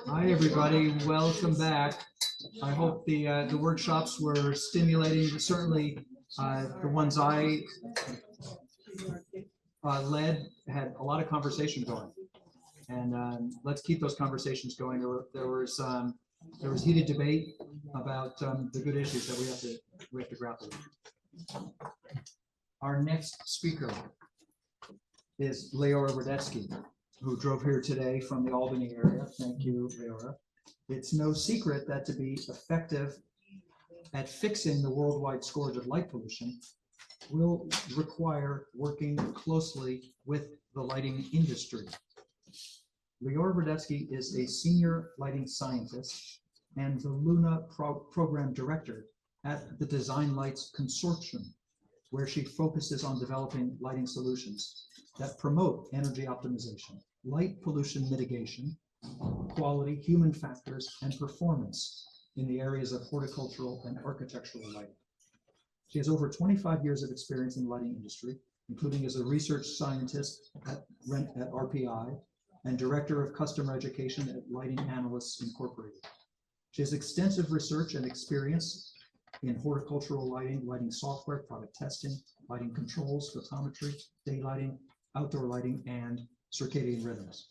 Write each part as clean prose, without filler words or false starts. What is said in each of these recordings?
Hi, everybody. Welcome back. I hope the workshops were stimulating. Certainly, the ones I led had a lot of conversation going, and let's keep those conversations going. There was heated debate about the good issues that we have to grapple with. Our next speaker is Leora Radetsky, who drove here today from the Albany area. Thank you, Leora. It's no secret that to be effective at fixing the worldwide scourge of light pollution will require working closely with the lighting industry. Leora Radetsky is a senior lighting scientist and the Luna program director at the Design Lights Consortium, where she focuses on developing lighting solutions that promote energy optimization, light pollution mitigation, quality, human factors, and performance in the areas of horticultural and architectural lighting. She has over 25 years of experience in the lighting industry, including as a research scientist at RPI and director of customer education at Lighting Analysts Incorporated. She has extensive research and experience in horticultural lighting, lighting software, product testing, lighting controls, photometry, daylighting, outdoor lighting, and circadian rhythms.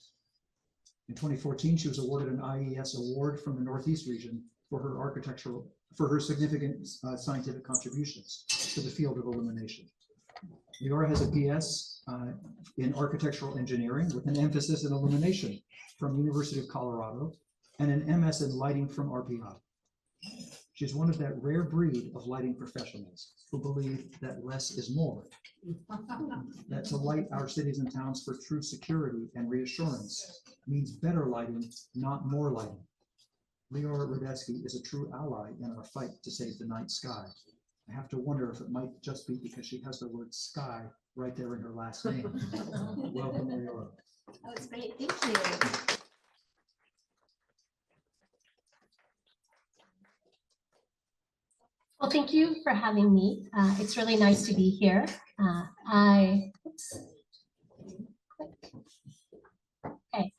In 2014, she was awarded an IES award from the Northeast region for her significant scientific contributions to the field of illumination. Leora has a PS in architectural engineering with an emphasis in illumination from University of Colorado and an MS in lighting from RPI. She's one of that rare breed of lighting professionals who believe that less is more, that to light our cities and towns for true security and reassurance means better lighting, not more lighting. Leora Radetsky is a true ally in our fight to save the night sky. I have to wonder if it might just be because she has the word sky right there in her last name. Welcome, Leora. Oh, it's great. Thank you. Well, thank you for having me. It's really nice to be here.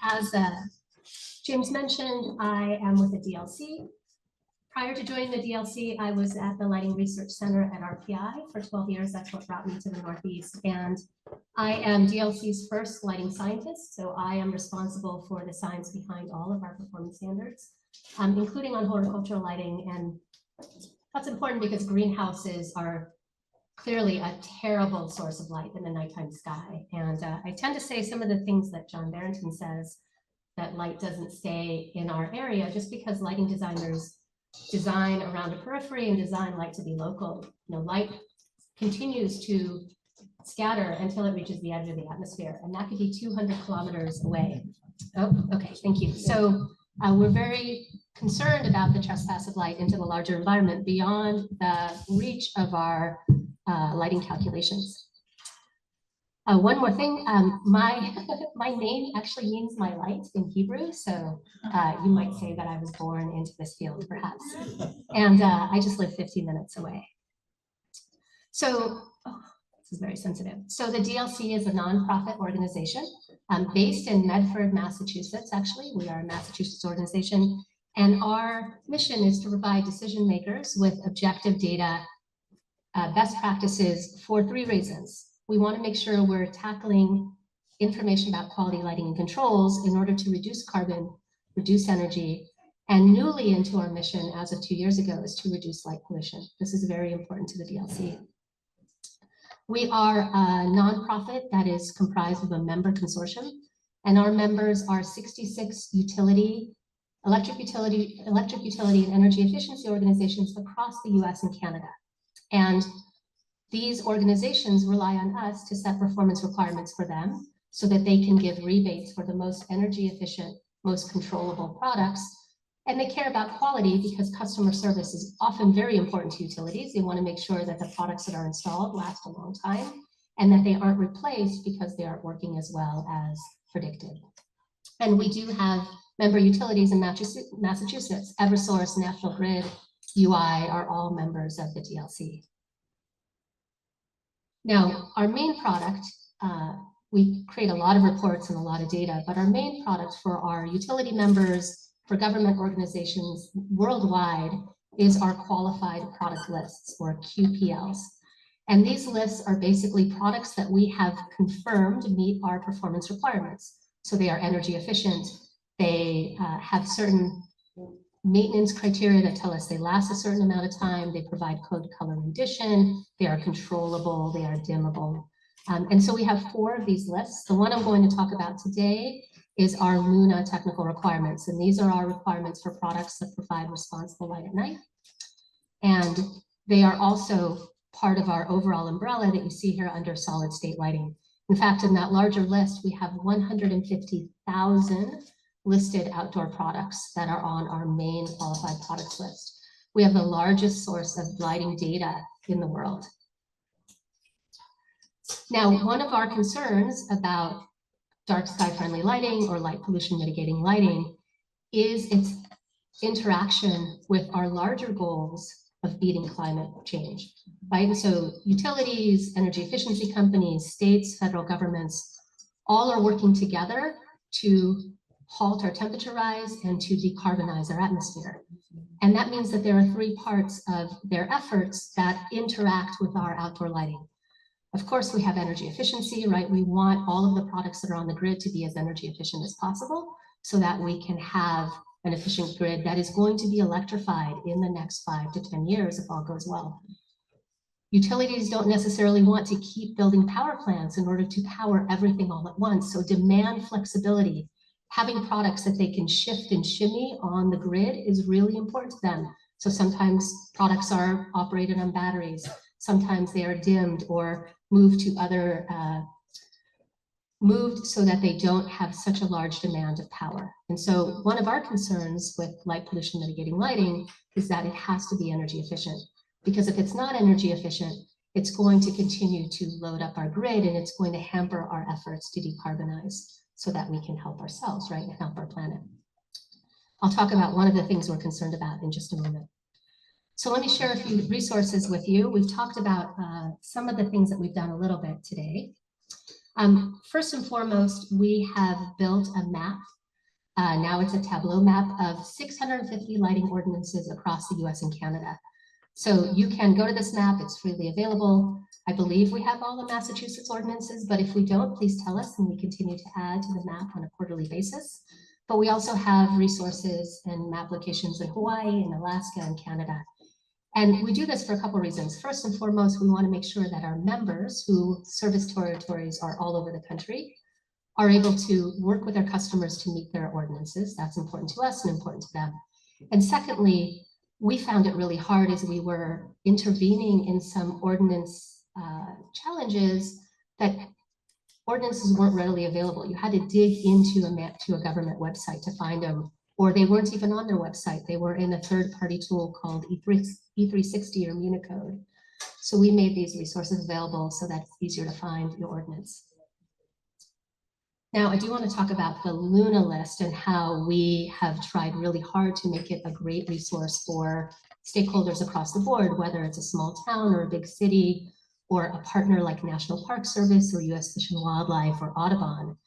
As James mentioned, I am with the DLC. Prior to joining the DLC, I was at the Lighting Research Center at RPI for 12 years. That's what brought me to the Northeast. And I am DLC's first lighting scientist. So I am responsible for the science behind all of our performance standards, including on horticultural lighting. And that's important because greenhouses are clearly a terrible source of light in the nighttime sky. And I tend to say some of the things that John Barrington says, that light doesn't stay in our area just because lighting designers design around a periphery and design light to be local. You know, light continues to scatter until it reaches the edge of the atmosphere, and that could be 200 kilometers away. Oh, okay, thank you. So we're very concerned about the trespass of light into the larger environment beyond the reach of our lighting calculations. One more thing, my name actually means my light in Hebrew, so you might say that I was born into this field, perhaps. And I just live 15 minutes away. So, this is very sensitive. So the DLC is a nonprofit organization based in Medford, Massachusetts. Actually, we are a Massachusetts organization, and our mission is to provide decision makers with objective data, best practices for 3 reasons. We want to make sure we're tackling information about quality lighting and controls in order to reduce carbon, reduce energy, and newly into our mission as of 2 years ago is to reduce light pollution. This is very important to the DLC. We are a nonprofit that is comprised of a member consortium, and our members are 66 electric utility and energy efficiency organizations across the US and Canada. And these organizations rely on us to set performance requirements for them so that they can give rebates for the most energy efficient, most controllable products. And they care about quality because customer service is often very important to utilities. They want to make sure that the products that are installed last a long time and that they aren't replaced because they aren't working as well as predicted. And we do have member utilities in Massachusetts. Eversource, National Grid, UI are all members of the DLC. Now, our main product, we create a lot of reports and a lot of data, but our main product for our utility members for government organizations worldwide is our qualified product lists, or QPLs. And these lists are basically products that we have confirmed meet our performance requirements. So they are energy efficient, they have certain maintenance criteria that tell us they last a certain amount of time, they provide code color rendition, they are controllable, they are dimmable. And so we have 4 of these lists. The one I'm going to talk about today is our Luna technical requirements. And these are our requirements for products that provide responsible light at night. And they are also part of our overall umbrella that you see here under solid state lighting. In fact, in that larger list, we have 150,000 listed outdoor products that are on our main qualified products list. We have the largest source of lighting data in the world. Now, one of our concerns about dark sky friendly lighting or light pollution mitigating lighting is its interaction with our larger goals of beating climate change, right? And so utilities, energy efficiency companies, states, federal governments, all are working together to halt our temperature rise and to decarbonize our atmosphere. And that means that there are 3 parts of their efforts that interact with our outdoor lighting. Of course, we have energy efficiency, right? We want all of the products that are on the grid to be as energy efficient as possible so that we can have an efficient grid that is going to be electrified in the next 5 to 10 years if all goes well. Utilities don't necessarily want to keep building power plants in order to power everything all at once. So demand flexibility, having products that they can shift and shimmy on the grid is really important to them. So sometimes products are operated on batteries, sometimes they are dimmed or moved to other, moved so that they don't have such a large demand of power. And so one of our concerns with light pollution mitigating lighting is that it has to be energy efficient. Because if it's not energy efficient, it's going to continue to load up our grid and it's going to hamper our efforts to decarbonize so that we can help ourselves, right, and help our planet. I'll talk about one of the things we're concerned about in just a moment. So let me share a few resources with you. We've talked about some of the things that we've done a little bit today. First and foremost, we have built a map. Now it's a Tableau map of 650 lighting ordinances across the US and Canada. So you can go to this map, it's freely available. I believe we have all the Massachusetts ordinances, but if we don't, please tell us and we continue to add to the map on a quarterly basis. But we also have resources and map locations in Hawaii and Alaska and Canada. And we do this for a couple of reasons. First and foremost, we want to make sure that our members who service territories are all over the country are able to work with their customers to meet their ordinances. That's important to us and important to them. And secondly, we found it really hard as we were intervening in some ordinance challenges that ordinances weren't readily available. You had to dig into a map to a government website to find them, or they weren't even on their website. They were in a third-party tool called E360 or Municode. So we made these resources available so that it's easier to find your ordinance. Now, I do want to talk about the Luna list and how we have tried really hard to make it a great resource for stakeholders across the board, whether it's a small town or a big city, or a partner like National Park Service or US Fish and Wildlife or Audubon.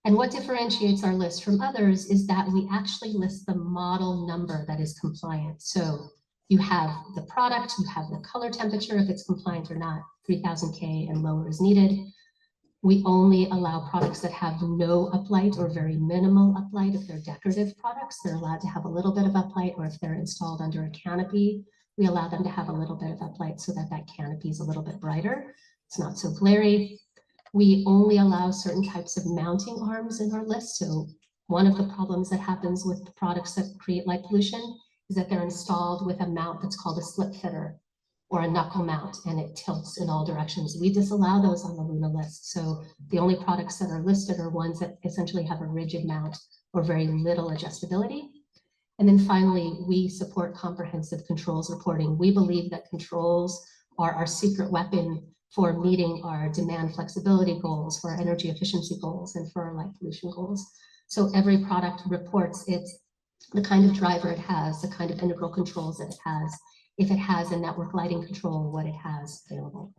And what differentiates our list from others is that we actually list the model number that is compliant. So you have the product, you have the color temperature, if it's compliant or not, 3000 K and lower is needed. We only allow products that have no uplight or very minimal uplight. If they're decorative products, they're allowed to have a little bit of uplight, or if they're installed under a canopy, we allow them to have a little bit of uplight so that that canopy is a little bit brighter. It's not so glary. We only allow certain types of mounting arms in our list. So one of the problems that happens with the products that create light pollution is that they're installed with a mount that's called a slip fitter or a knuckle mount, and it tilts in all directions. We disallow those on the Luna list. So the only products that are listed are ones that essentially have a rigid mount or very little adjustability. And then finally, we support comprehensive controls reporting. We believe that controls are our secret weapon for meeting our demand flexibility goals, for our energy efficiency goals, and for our light pollution goals. So every product reports the kind of driver it has, the kind of integral controls that it has, if it has a network lighting control, what it has available.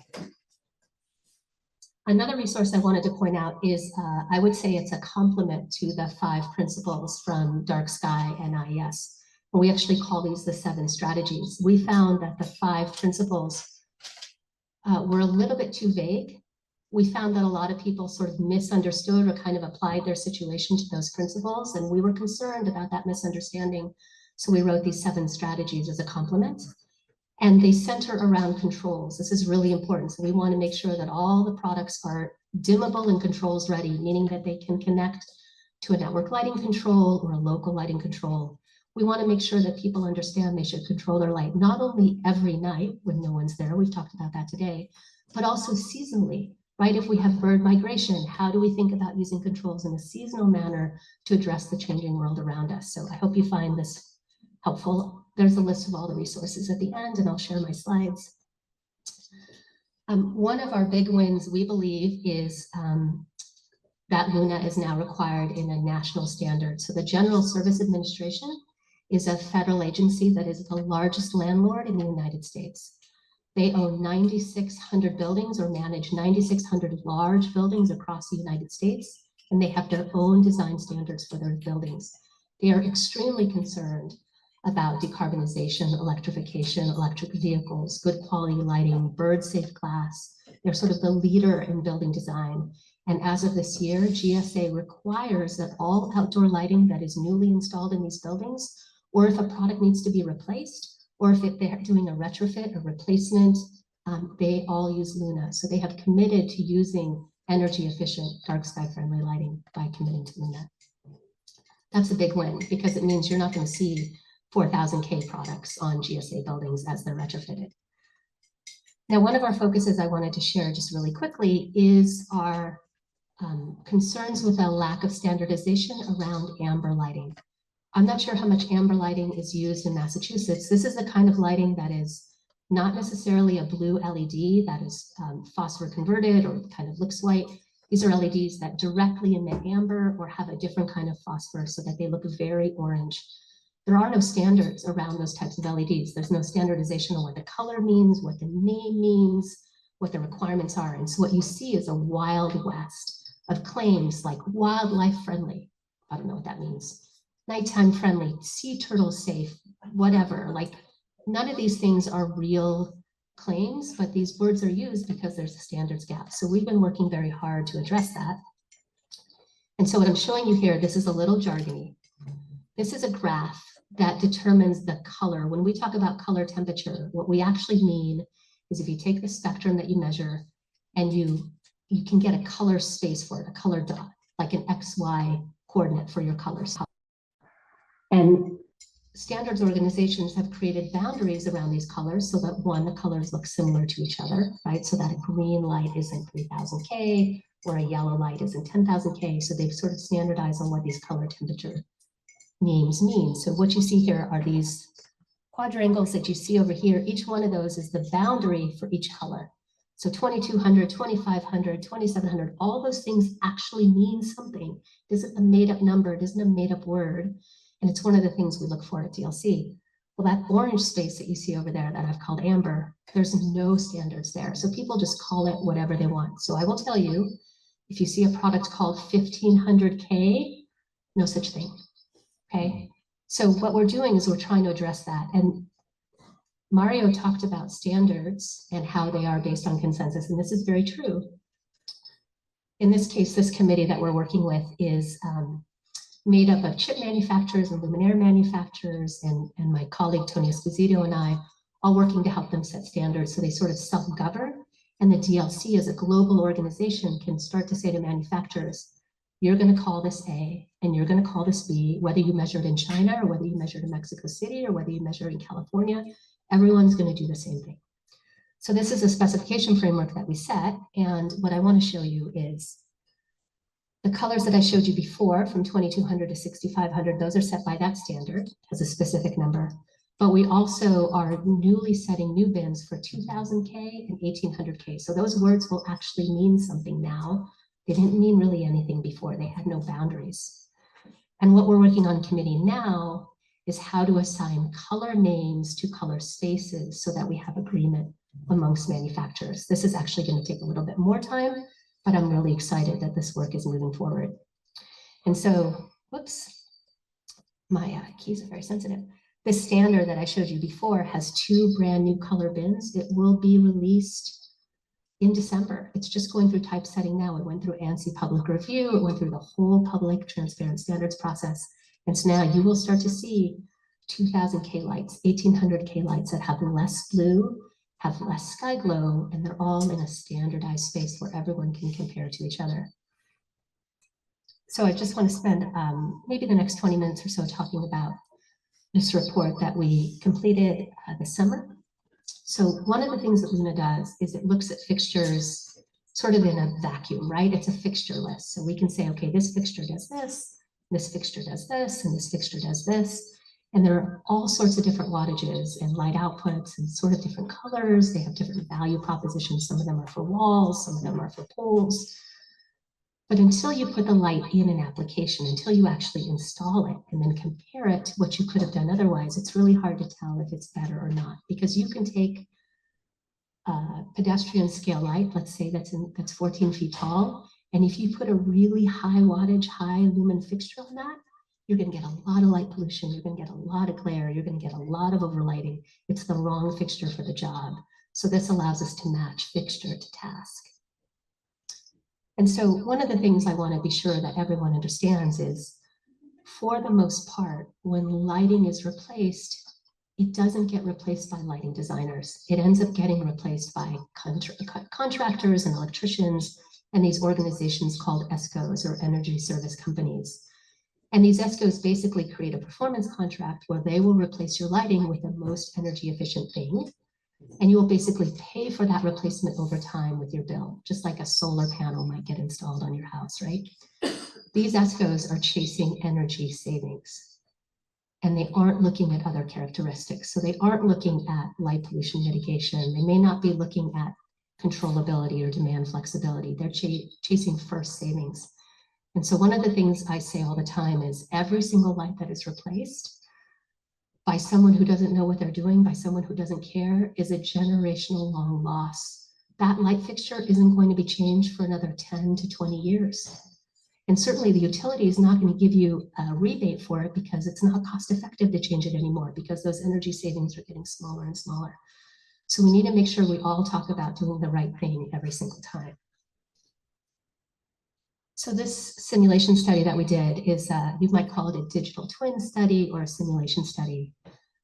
Another resource I wanted to point out is, I would say it's a complement to the 5 principles from DarkSky and IES. We actually call these the 7 strategies. We found that the 5 principles were a little bit too vague. We found that a lot of people sort of misunderstood or kind of applied their situation to those principles, and we were concerned about that misunderstanding. So we wrote these 7 strategies as a complement. And they center around controls. This is really important. So we want to make sure that all the products are dimmable and controls ready, meaning that they can connect to a network lighting control or a local lighting control. We want to make sure that people understand they should control their light, not only every night when no one's there, we've talked about that today, but also seasonally, right? If we have bird migration, how do we think about using controls in a seasonal manner to address the changing world around us? So I hope you find this helpful. There's a list of all the resources at the end, and I'll share my slides. One of our big wins, we believe, is that Luna is now required in a national standard. So the General Service Administration is a federal agency that is the largest landlord in the United States. They own 9,600 buildings or manage 9,600 large buildings across the United States, and they have their own design standards for their buildings. They are extremely concerned about decarbonization, electrification, electric vehicles, good quality lighting, bird-safe glass. They're sort of the leader in building design. And as of this year, GSA requires that all outdoor lighting that is newly installed in these buildings, or if a product needs to be replaced, or if they're doing a retrofit or replacement, they all use Luna. So they have committed to using energy efficient, dark sky friendly lighting by committing to Luna. That's a big win because it means you're not going to see 4,000K products on GSA buildings as they're retrofitted. Now, one of our focuses I wanted to share just really quickly is our concerns with a lack of standardization around amber lighting. I'm not sure how much amber lighting is used in Massachusetts. This is the kind of lighting that is not necessarily a blue LED that is phosphor converted or kind of looks white. These are LEDs that directly emit amber or have a different kind of phosphor so that they look very orange. There are no standards around those types of LEDs. There's no standardization on what the color means, what the name means, what the requirements are. And so what you see is a wild west of claims like wildlife friendly. I don't know what that means. Nighttime friendly, sea turtle safe, whatever. Like none of these things are real claims, but these words are used because there's a standards gap. So we've been working very hard to address that. And so what I'm showing you here, this is a little jargony. This is a graph that determines the color. When we talk about color temperature, what we actually mean is if you take the spectrum that you measure and you can get a color space for it, a color dot, like an XY coordinate for your colors. And standards organizations have created boundaries around these colors so that one, the colors look similar to each other, right? So that a green light isn't 3,000K or a yellow light isn't 10,000K. So they've sort of standardized on what these color temperature names mean. So what you see here are these quadrangles that you see over here. Each one of those is the boundary for each color. So 2200, 2500, 2700, all those things actually mean something. It isn't a made up number, it isn't a made up word. And it's one of the things we look for at DLC. Well, that orange space that you see over there that I've called amber, there's no standards there. So people just call it whatever they want. So I will tell you, if you see a product called 1500K, no such thing. Okay, so what we're doing is we're trying to address that. And Mario talked about standards and how they are based on consensus, and this is very true. In this case, this committee that we're working with is made up of chip manufacturers and luminaire manufacturers, and my colleague Tony Esposito and I all working to help them set standards so they sort of self-govern. And the DLC as a global organization can start to say to manufacturers, you're going to call this A and you're going to call this B, whether you measure it in China or whether you measure it in Mexico City or whether you measure it in California, everyone's going to do the same thing. So this is a specification framework that we set. And what I want to show you is the colors that I showed you before from 2200 to 6500, those are set by that standard as a specific number. But we also are newly setting new bins for 2000K and 1800K. So those words will actually mean something now. They didn't mean really anything before. They had no boundaries. And what we're working on committee now is how to assign color names to color spaces so that we have agreement amongst manufacturers. This is actually going to take a little bit more time but I'm really excited that this work is moving forward. And so, whoops, my keys are very sensitive. This standard that I showed you before has 2 brand new color bins. It will be released in December. It's just going through typesetting now. It went through ANSI public review. It went through the whole public transparent standards process. And so now you will start to see 2000 K lights, 1800 K lights that have less blue, have less sky glow, and they're all in a standardized space where everyone can compare to each other. So I just want to spend maybe the next 20 minutes or so talking about this report that we completed this summer. So one of the things that Luna does is it looks at fixtures sort of in a vacuum, right? It's a fixture list. So we can say, okay, this fixture does this fixture does this, and this fixture does this. And there are all sorts of different wattages and light outputs and sort of different colors. They have different value propositions. Some of them are for walls, some of them are for poles. But until you put the light in an application, until you actually install it and then compare it to what you could have done otherwise, it's really hard to tell if it's better or not. Because you can take a pedestrian scale light, let's say that's 14 feet tall, and if you put a really high wattage, high lumen fixture on that, you're going to get a lot of light pollution, you're going to get a lot of glare, you're going to get a lot of overlighting. It's the wrong fixture for the job. So this allows us to match fixture to task. And so one of the things I want to be sure that everyone understands is, for the most part, when lighting is replaced, it doesn't get replaced by lighting designers. It ends up getting replaced by contractors and electricians and these organizations called ESCOs, or energy service companies. And these ESCOs basically create a performance contract where they will replace your lighting with the most energy efficient thing. And you will basically pay for that replacement over time with your bill, just like a solar panel might get installed on your house, right? These ESCOs are chasing energy savings, and they aren't looking at other characteristics. So they aren't looking at light pollution mitigation. They may not be looking at controllability or demand flexibility. They're chasing first savings. And so one of the things I say all the time is every single light that is replaced by someone who doesn't know what they're doing, by someone who doesn't care, is a generational long loss. That light fixture isn't going to be changed for another 10 to 20 years. And certainly the utility is not going to give you a rebate for it because it's not cost effective to change it anymore, because those energy savings are getting smaller and smaller. So we need to make sure we all talk about doing the right thing every single time. So this simulation study that we did is, you might call it a digital twin study or a simulation study.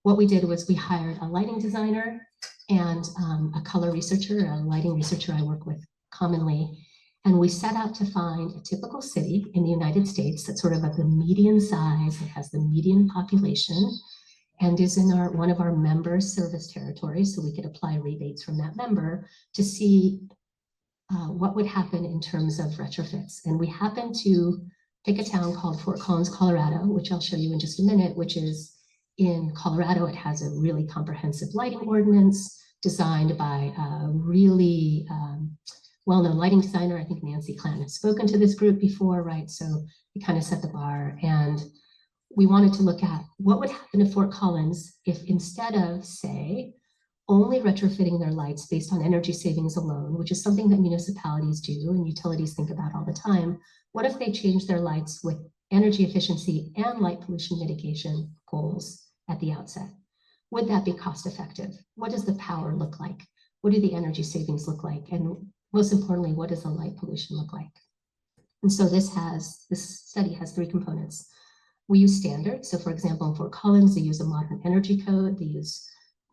What we did was we hired a lighting designer and a color researcher, a lighting researcher I work with commonly. And we set out to find a typical city in the United States that's sort of the median size, it has the median population, and is in one of our member service territories, so we could apply rebates from that member to see what would happen in terms of retrofits. And we happened to pick a town called Fort Collins, Colorado, which I'll show you in just a minute, which is in Colorado. It has a really comprehensive lighting ordinance designed by a really well-known lighting designer. I think Nancy Clanton has spoken to this group before, right? So we kind of set the bar, and we wanted to look at what would happen to Fort Collins if, instead of, say, only retrofitting their lights based on energy savings alone, which is something that municipalities do and utilities think about all the time, what if they change their lights with energy efficiency and light pollution mitigation goals at the outset? Would that be cost effective? What does the power look like? What do the energy savings look like? And most importantly, what does the light pollution look like? And so this study has 3 components. We use standards. So for example, in Fort Collins, they use a modern energy code. They use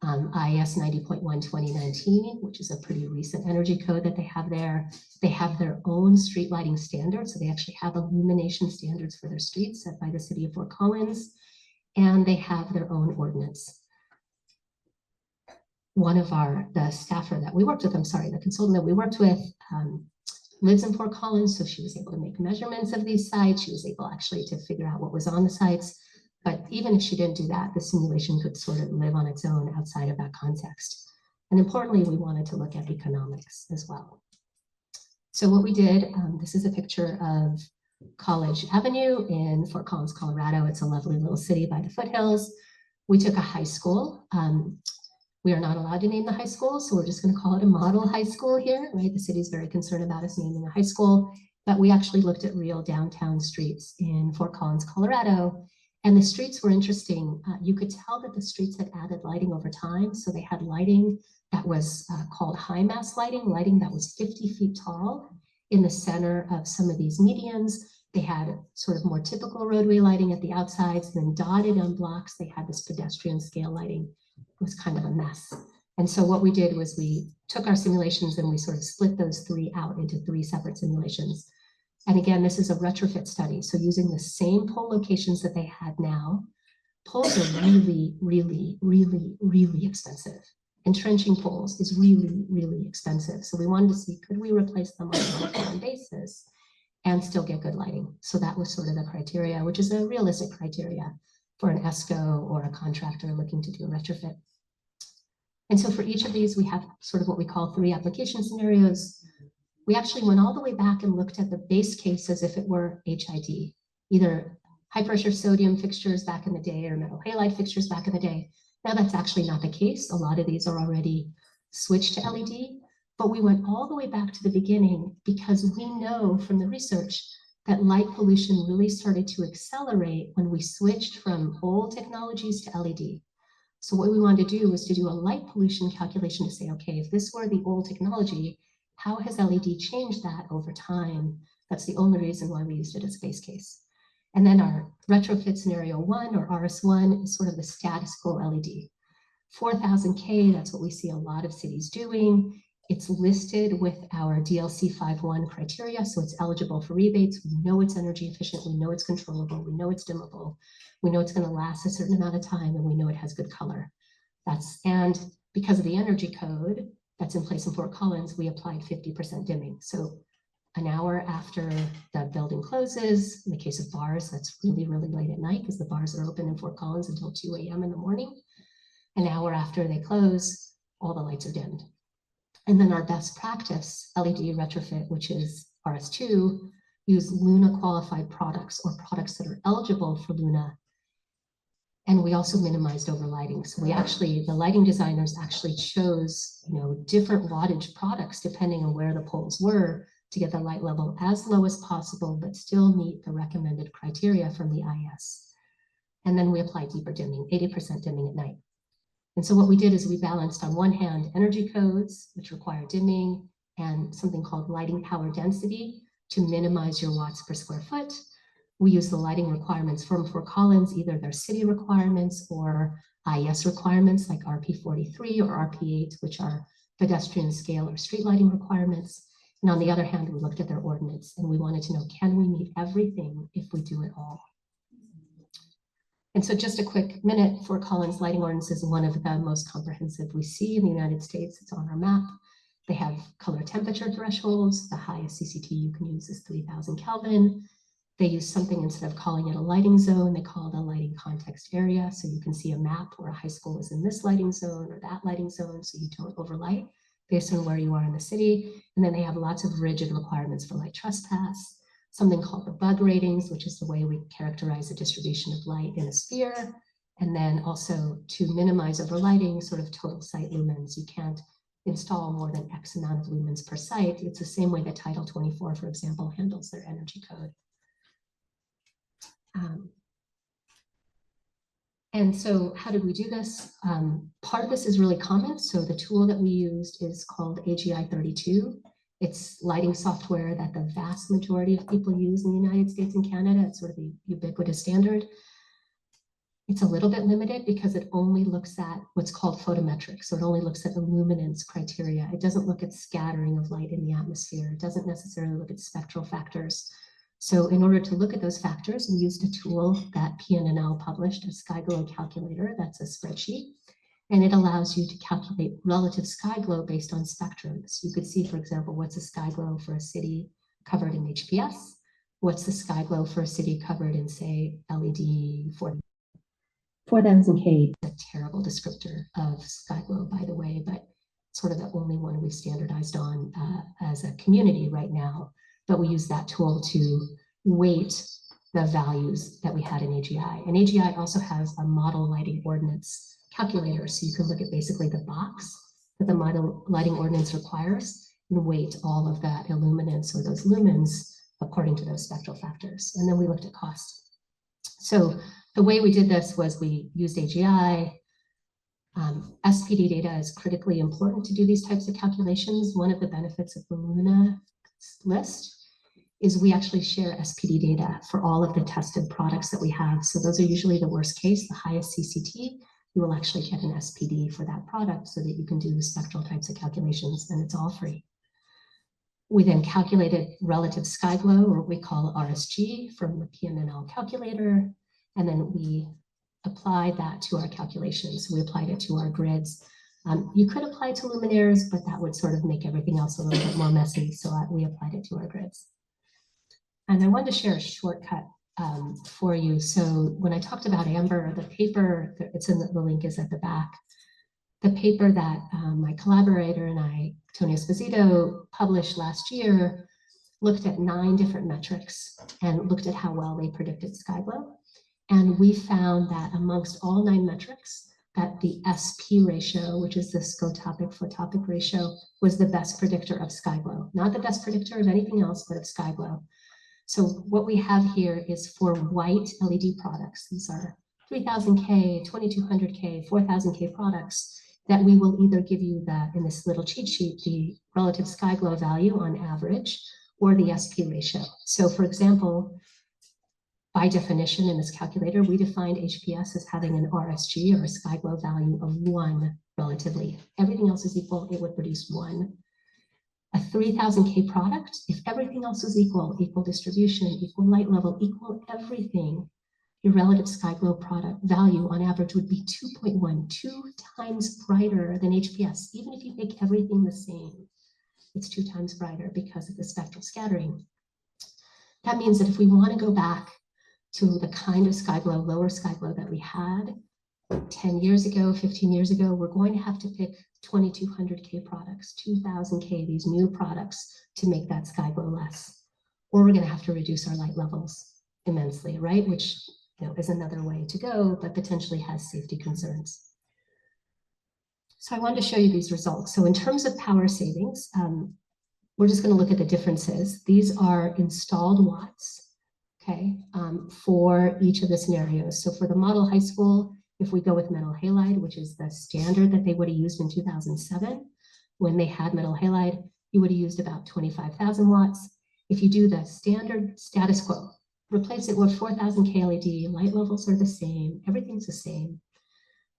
IS 90.1 2019, which is a pretty recent energy code that they have there. They have their own street lighting standards. So they actually have illumination standards for their streets set by the city of Fort Collins, and they have their own ordinance. One of the staffer that we worked with, the consultant that we worked with, lives in Fort Collins, so she was able to make measurements of these sites. She was able actually to figure out what was on the sites. But even if she didn't do that, the simulation could sort of live on its own outside of that context. And importantly, we wanted to look at economics as well. So what we did, this is a picture of College Avenue in Fort Collins, Colorado. It's a lovely little city by the foothills. We took a high school. We are not allowed to name the high school, so we're just going to call it a model high school here, right? The city's very concerned about us naming a high school, but we actually looked at real downtown streets in Fort Collins, Colorado, and the streets were interesting. You could tell that the streets had added lighting over time, so they had lighting that was called high mass lighting, lighting that was 50 feet tall in the center of some of these medians. They had sort of more typical roadway lighting at the outsides, then dotted on blocks, they had this pedestrian scale lighting. It was kind of a mess. And so what we did was we took our simulations and we sort of split those three out into three separate simulations. And again, this is a retrofit study. So using the same pole locations that they had now, poles are really, really, really, really expensive. Entrenching poles is really, really expensive. So we wanted to see, could we replace them on a long-term basis and still get good lighting? So that was sort of the criteria, which is a realistic criteria for an ESCO or a contractor looking to do a retrofit. And so for each of these, we have sort of what we call 3 application scenarios. We actually went all the way back and looked at the base case as if it were HID, either high pressure sodium fixtures back in the day or metal halide fixtures back in the day. Now that's actually not the case. A lot of these are already switched to LED, but we went all the way back to the beginning because we know from the research that light pollution really started to accelerate when we switched from old technologies to LED. So what we wanted to do was to do a light pollution calculation to say, okay, if this were the old technology, how has LED changed that over time? That's the only reason why we used it as a base case. And then our retrofit scenario 1 or RS1 is sort of the status quo LED. 4,000K, that's what we see a lot of cities doing. It's listed with our DLC 5.1 criteria, so it's eligible for rebates. We know it's energy efficient, we know it's controllable, we know it's dimmable, we know it's going to last a certain amount of time, and we know it has good color. And because of the energy code that's in place in Fort Collins, we applied 50% dimming. So an hour after the building closes, in the case of bars, that's really, really late at night because the bars are open in Fort Collins until 2 a.m. in the morning. An hour after they close, all the lights are dimmed. And then our best practice LED retrofit, which is RS2, use Luna qualified products or products that are eligible for Luna. And we also minimized overlighting. So the lighting designers actually chose, different wattage products depending on where the poles were to get the light level as low as possible, but still meet the recommended criteria from the IS. And then we applied deeper dimming, 80% dimming at night. And so what we did is we balanced on one hand energy codes, which require dimming, and something called lighting power density to minimize your watts per square foot. We use the lighting requirements from Fort Collins, either their city requirements or IS requirements like RP43 or RP8, which are pedestrian scale or street lighting requirements. And on the other hand, we looked at their ordinance and we wanted to know, can we meet everything if we do it all? And so just a quick minute, Fort Collins lighting ordinance is one of the most comprehensive we see in the United States. It's on our map. They have color temperature thresholds. The highest CCT you can use is 3,000 Kelvin. They use something, instead of calling it a lighting zone, they call it a lighting context area. So you can see a map where a high school is in this lighting zone or that lighting zone, so you don't overlight based on where you are in the city. And then they have lots of rigid requirements for light trespass, something called the bug ratings, which is the way we characterize the distribution of light in a sphere. And then also to minimize overlighting, sort of total site lumens. You can't install more than X amount of lumens per site. It's the same way that Title 24, for example, handles their energy code. And so how did we do this? Part of this is really common. So the tool that we used is called AGI 32. It's lighting software that the vast majority of people use in the United States and Canada. It's sort of the ubiquitous standard. It's a little bit limited because it only looks at what's called photometrics. So it only looks at illuminance criteria. It doesn't look at scattering of light in the atmosphere. It doesn't necessarily look at spectral factors. So in order to look at those factors, we used a tool that PNNL published, a sky glow calculator. That's a spreadsheet. And it allows you to calculate relative sky glow based on spectrums. You could see, for example, what's a sky glow for a city covered in HPS? What's the sky glow for a city covered in, say, LED 4000K? A terrible descriptor of sky glow, by the way, but sort of the only one we've standardized on as a community right now. But we use that tool to weight the values that we had in AGI. And AGI also has a model lighting ordinance calculators. So you can look at basically the box that the lighting ordinance requires and weight all of that illuminance or those lumens according to those spectral factors. And then we looked at cost. So the way we did this was we used AGI. SPD data is critically important to do these types of calculations. One of the benefits of the Luna list is we actually share SPD data for all of the tested products that we have. So those are usually the worst case, the highest CCT. You will actually get an SPD for that product so that you can do spectral types of calculations, and it's all free. We then calculated relative sky glow, or what we call RSG, from the PNNL calculator, and then we applied that to our calculations. We applied it to our grids. You could apply it to luminaires, but that would sort of make everything else a little bit more messy, so we applied it to our grids. And I wanted to share a shortcut for you. So when I talked about Amber, the paper, it's in the link is at the back. The paper that my collaborator and I, Tony Esposito, published last year looked at 9 different metrics and looked at how well they predicted sky glow. And we found that amongst all 9 metrics, that the SP ratio, which is the scotopic-photopic ratio, was the best predictor of sky glow. Not the best predictor of anything else, but of sky glow. So what we have here is for white LED products. These are 3000K, 2200K, 4000K products that we will either give you that in this little cheat sheet, the relative sky glow value on average, or the SP ratio. So for example, by definition in this calculator, we defined HPS as having an RSG, or a sky glow value, of 1 relatively. Everything else is equal, it would produce 1. A 3000K product, if everything else was equal, equal distribution, equal light level, equal everything, your relative sky glow product value on average would be 2.1, 2 times brighter than HPS. Even if you make everything the same, it's 2 times brighter because of the spectral scattering. That means that if we want to go back to the kind of sky glow, lower sky glow that we had 10 years ago, 15 years ago, we're going to have to pick 2200K products, 2000K, these new products, to make that sky glow less. Or we're going to have to reduce our light levels immensely, right? Which, is another way to go, but potentially has safety concerns. So I wanted to show you these results. So in terms of power savings, we're just going to look at the differences. These are installed watts, okay, for each of the scenarios. So for the model high school, if we go with metal halide, which is the standard that they would have used in 2007, when they had metal halide, you would have used about 25,000 watts. If you do the standard status quo, replace it with 4000K LED, light levels are the same, everything's the same,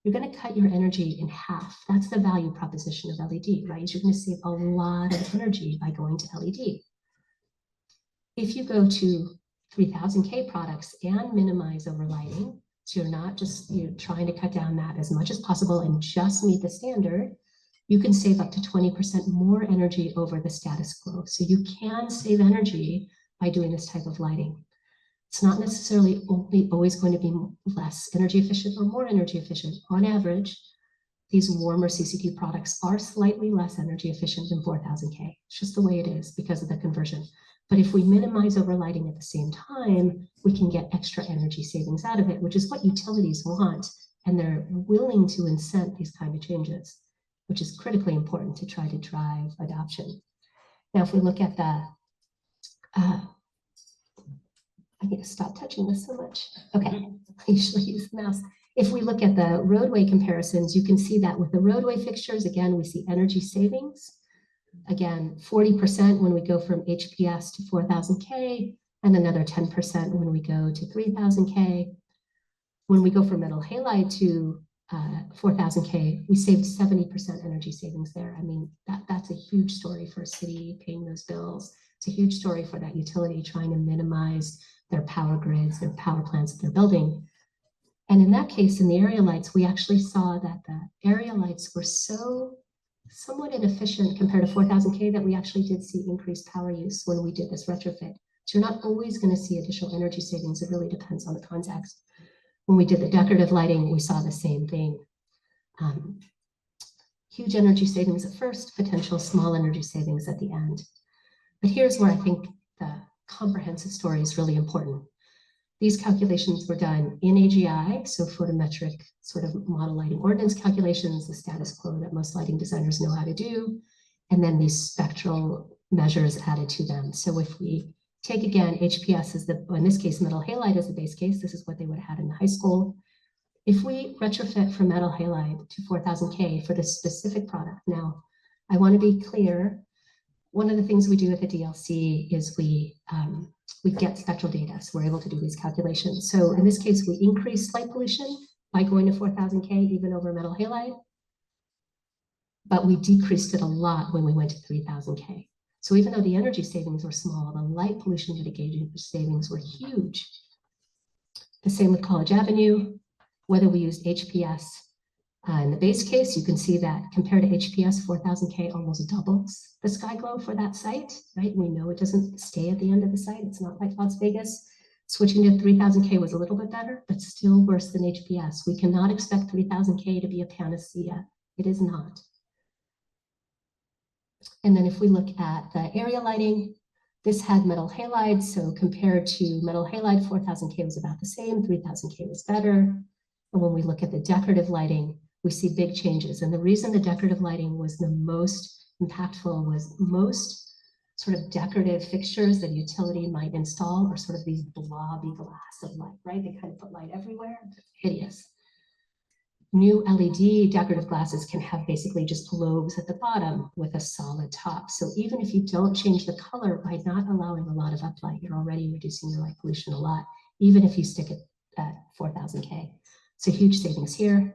you're going to cut your energy in half. That's the value proposition of LED, right? You're going to save a lot of energy by going to LED. If you go to 3000K products and minimize overlighting, so you're trying to cut down that as much as possible and just meet the standard, you can save up to 20% more energy over the status quo. So you can save energy by doing this type of lighting. It's not necessarily always going to be less energy efficient or more energy efficient. On average, these warmer CCT products are slightly less energy efficient than 4000K. It's just the way it is because of the conversion. But if we minimize overlighting at the same time, we can get extra energy savings out of it, which is what utilities want. And they're willing to incent these kind of changes, which is critically important to try to drive adoption. Now, if we look at the, I need to stop touching this so much. Okay, I usually use the mouse. If we look at the roadway comparisons, you can see that with the roadway fixtures, again, we see energy savings. Again, 40% when we go from HPS to 4000K, and another 10% when we go to 3000K. When we go from metal halide to 4000K, we saved 70% energy savings there. I mean, that's a huge story for a city paying those bills. It's a huge story for that utility trying to minimize their power grids, their power plants that they're building. And in that case, in the area lights, we actually saw that the area lights were somewhat inefficient compared to 4000K that we actually did see increased power use when we did this retrofit. So you're not always going to see additional energy savings. It really depends on the context. When we did the decorative lighting, we saw the same thing. Huge energy savings at first, potential small energy savings at the end. But here's where I think the comprehensive story is really important. These calculations were done in AGI, so photometric sort of model lighting ordinance calculations, the status quo that most lighting designers know how to do, and then these spectral measures added to them. So if we take again, HPS is in this case, metal halide is the base case. This is what they would have had in the high school. If we retrofit from metal halide to 4000K for this specific product, now I want to be clear. One of the things we do at the DLC is we get spectral data, so we're able to do these calculations. So in this case, we increase light pollution by going to 4000K even over metal halide, but we decreased it a lot when we went to 3000K. So even though the energy savings were small, the light pollution mitigation savings were huge. The same with College Avenue, whether we used HPS in the base case, you can see that compared to HPS, 4000K almost doubles the sky glow for that site, right? We know it doesn't stay at the end of the site. It's not like Las Vegas. Switching to 3000K was a little bit better, but still worse than HPS. We cannot expect 3000K to be a panacea. It is not. And then if we look at the area lighting, this had metal halide. So compared to metal halide, 4000K was about the same, 3000K was better. And when we look at the decorative lighting, we see big changes. And the reason the decorative lighting was the most impactful was most sort of decorative fixtures that a utility might install are sort of these blobby glass of light, right? They kind of put light everywhere, hideous. New LED decorative glasses can have basically just globes at the bottom with a solid top. So even if you don't change the color by not allowing a lot of uplight, you're already reducing your light pollution a lot, even if you stick it at 4000K. So huge savings here.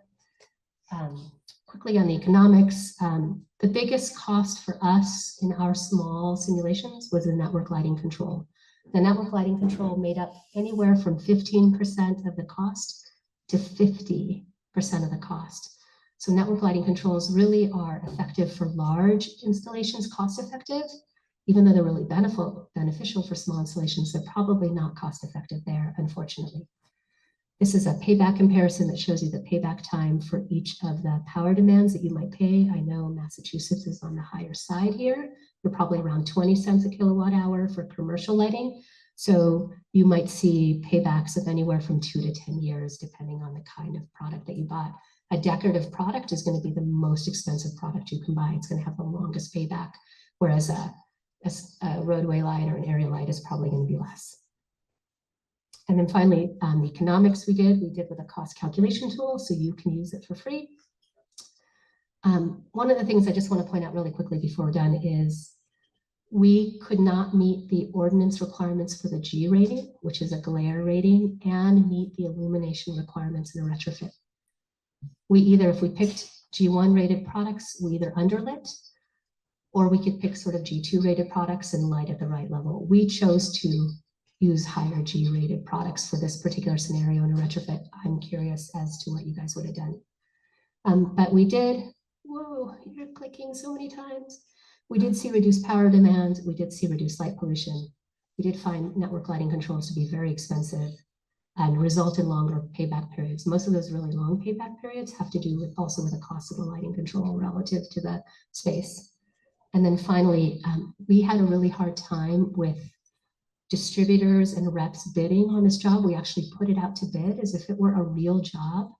Quickly on the economics, the biggest cost for us in our small simulations was the network lighting control. The network lighting control made up anywhere from 15% of the cost to 50% of the cost. So network lighting controls really are effective for large installations, cost effective, even though they're really beneficial for small installations, they're probably not cost effective there, unfortunately. This is a payback comparison that shows you the payback time for each of the power demands that you might pay. I know Massachusetts is on the higher side here. You're probably around 20 cents a kilowatt hour for commercial lighting. So you might see paybacks of anywhere from 2 to 10 years, depending on the kind of product that you bought. A decorative product is going to be the most expensive product you can buy. It's going to have the longest payback, whereas a roadway light or an area light is probably going to be less. And then finally, the economics we did with a cost calculation tool, so you can use it for free. One of the things I just want to point out really quickly before we're done is we could not meet the ordinance requirements for the G rating, which is a glare rating, and meet the illumination requirements in a retrofit. If we picked G1 rated products, we either underlit, or we could pick sort of G2 rated products and light at the right level. We chose to use higher G rated products for this particular scenario in a retrofit. I'm curious as to what you guys would have done. But we did, whoa, you're clicking so many times. We did see reduced power demand. We did see reduced light pollution. We did find network lighting controls to be very expensive and result in longer payback periods. Most of those really long payback periods have to do also with the cost of the lighting control relative to the space. And then finally, we had a really hard time with distributors and reps bidding on this job. We actually put it out to bid as if it were a real job.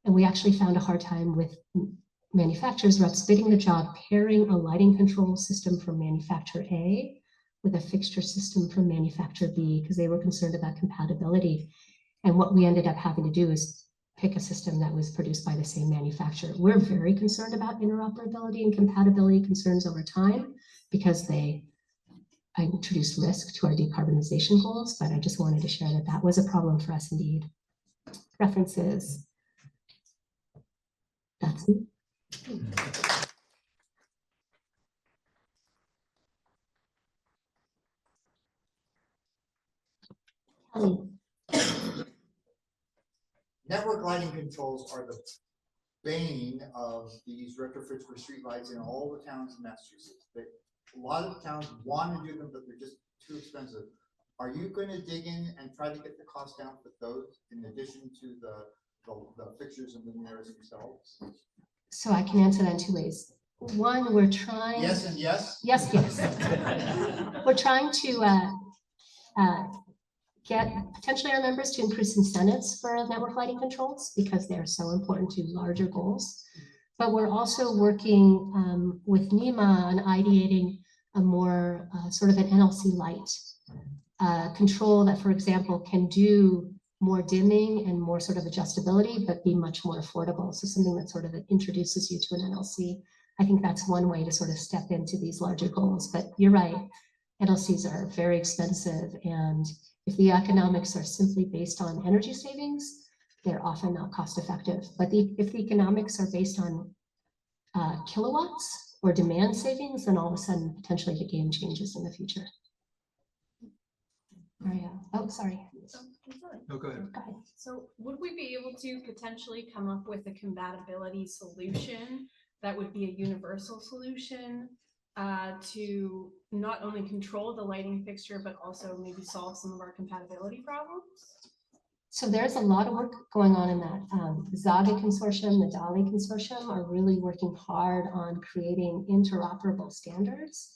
And we actually found a hard time with manufacturers, reps bidding the job, pairing a lighting control system from manufacturer A with a fixture system from manufacturer B, because they were concerned about compatibility. And what we ended up having to do is pick a system that was produced by the same manufacturer. We're very concerned about interoperability and compatibility concerns over time, because they introduced risk to our decarbonization goals, but I just wanted to share that that was a problem for us indeed. References. That's it. Kelly. Network lighting controls are the bane of these retrofits for streetlights in all the towns in Massachusetts. A lot of towns want to do them, but they're just too expensive. Are you going to dig in and try to get the cost down for those in addition to the fixtures and luminaires themselves? So I can answer that in two ways. One, we're trying. Yes and yes? Yes, yes. We're trying to get potentially our members to increase incentives for network lighting controls because they're so important to larger goals. But we're also working with NEMA on ideating a more sort of an NLC light control that, for example, can do more dimming and more sort of adjustability, but be much more affordable. So something that sort of introduces you to an NLC. I think that's one way to sort of step into these larger goals. But you're right, NLCs are very expensive. And if the economics are simply based on energy savings, they're often not cost effective. But if the economics are based on kilowatts or demand savings, then all of a sudden potentially the game changes in the future. Maria, oh, sorry. No, go ahead. Go ahead. So would we be able to potentially come up with a compatibility solution that would be a universal solution to not only control the lighting fixture, but also maybe solve some of our compatibility problems? So there's a lot of work going on in that. The Zaga Consortium, the DALI Consortium are really working hard on creating interoperable standards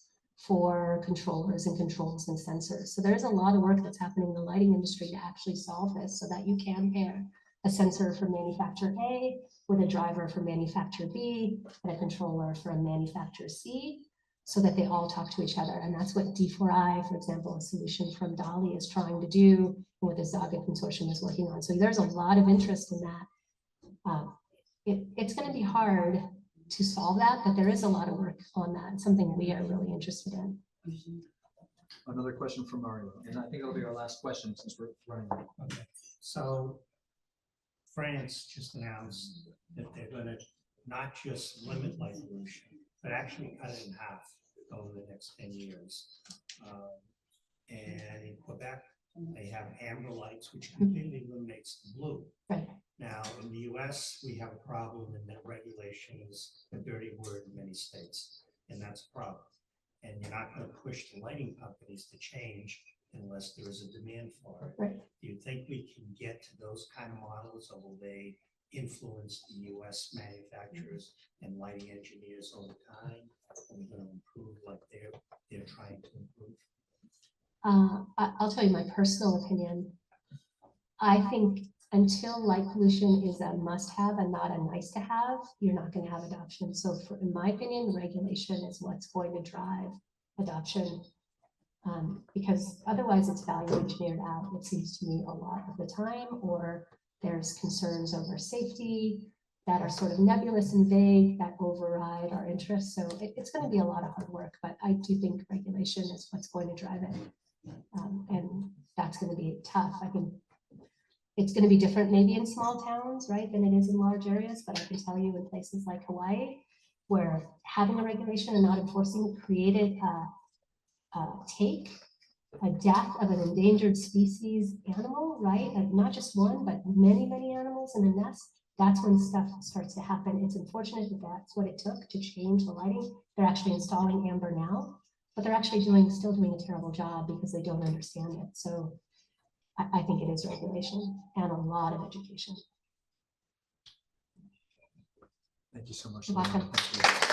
for controllers and controls and sensors. So there's a lot of work that's happening in the lighting industry to actually solve this so that you can pair a sensor from manufacturer A with a driver from manufacturer B and a controller from manufacturer C so that they all talk to each other. And that's what D4I, for example, a solution from DALI is trying to do and what the Zaga Consortium is working on. So there's a lot of interest in that. It's going to be hard to solve that, but there is a lot of work on that. It's something we are really interested in. Another question from Mario, and I think it'll be our last question since we're running out. Okay, so France just announced that they're gonna not just limit light pollution, but actually cut it in half over the next 10 years. And in Quebec, they have amber lights, which completely eliminates the blue. Right. Now, in the US, we have a problem in that regulation is a dirty word in many states, and that's a problem. And you're not going to push the lighting companies to change unless there is a demand for it. Right. Do you think we can get to those kind of models, or will they influence the US manufacturers and lighting engineers over time? Are we going to improve like they're trying to improve? I'll tell you my personal opinion. I think until light pollution is a must-have and not a nice-to-have, you're not going to have adoption. So in my opinion, regulation is what's going to drive adoption because otherwise it's value engineered out, it seems to me, a lot of the time, or there's concerns over safety that are sort of nebulous and vague that override our interests. So it's going to be a lot of hard work, but I do think regulation is what's going to drive it. And that's going to be tough. I think it's going to be different maybe in small towns, right, than it is in large areas. But I can tell you in places like Hawaii, where having a regulation and not enforcing it created a death of an endangered species animal, right? Like not just one, but many, many animals in a nest. That's when stuff starts to happen. It's unfortunate that that's what it took to change the lighting. They're actually installing amber now, but they're actually still doing a terrible job because they don't understand it. So I think it is regulation and a lot of education. Thank you so much. You're welcome. Thank you.